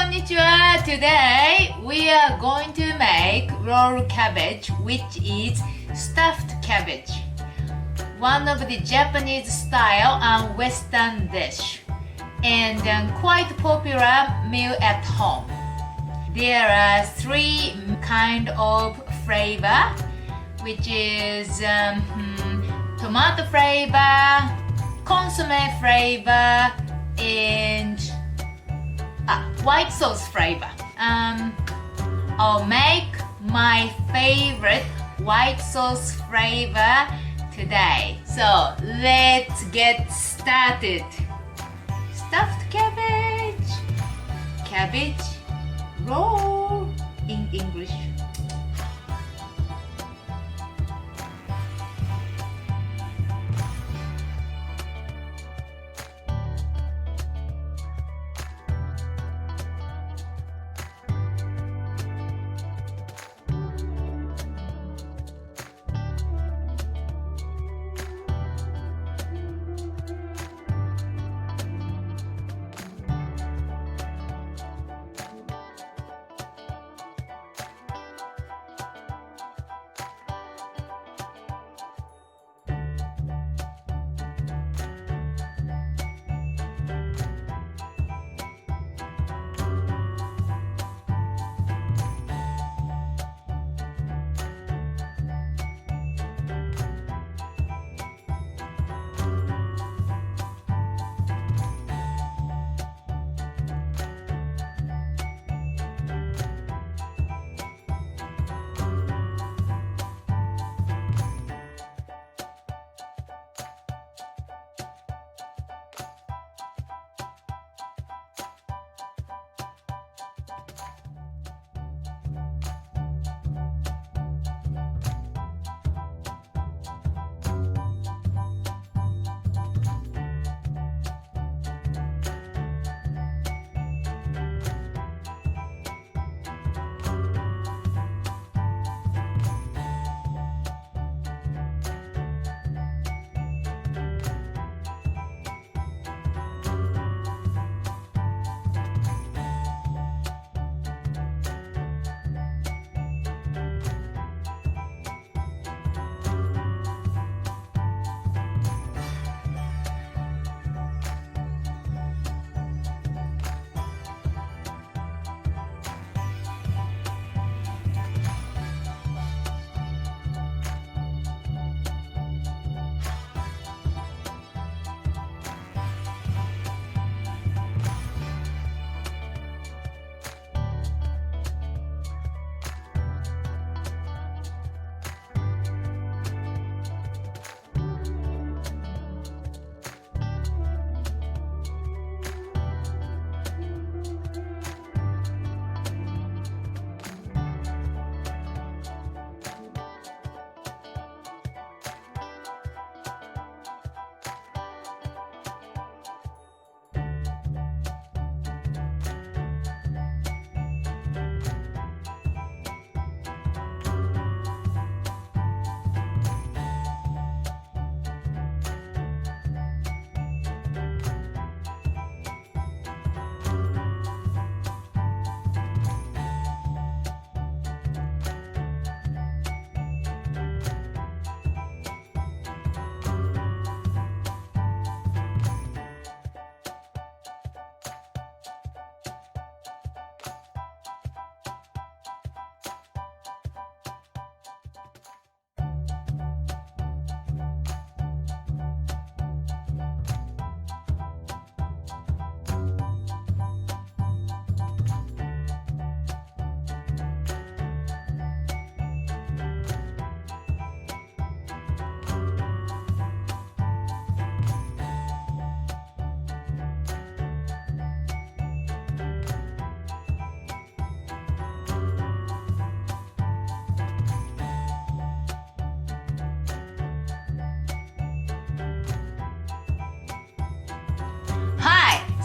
konnichiwa. Today we are going to make roll cabbage, which is stuffed cabbage. One of the Japanese style and Western dish, and quite popular meal at home. There are three kind of flavor, which is tomato flavor, consomme flavor, and white sauce flavor. I'll make my favorite white sauce flavor today. So let's get started. Stuffed cabbage, cabbage roll in English.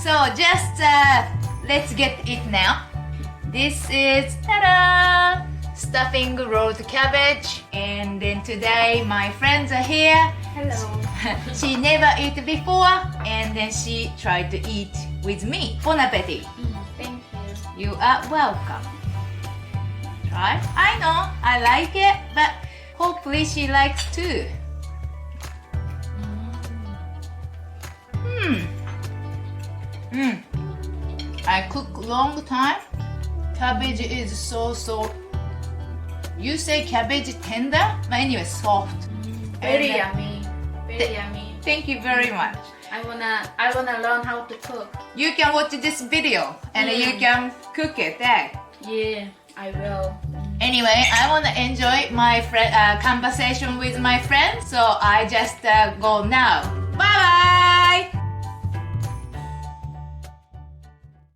So just let's get it now. This is ta-da! Stuffing rolled cabbage, and then today my friends are here. Hello. She never ate before, and then she tried to eat with me. Bon appetit. Thank you. You are welcome. Try. I know, I like it, but hopefully she likes too. I cook long time. Cabbage is so. You say cabbage tender, but anyway, soft. Very And, yummy. Very yummy. Thank you very much. I wanna learn how to cook. You can watch this video and you can cook it there. Yeah, I will. Anyway, I want to enjoy my conversation with my friends, so I just go now. Bye bye!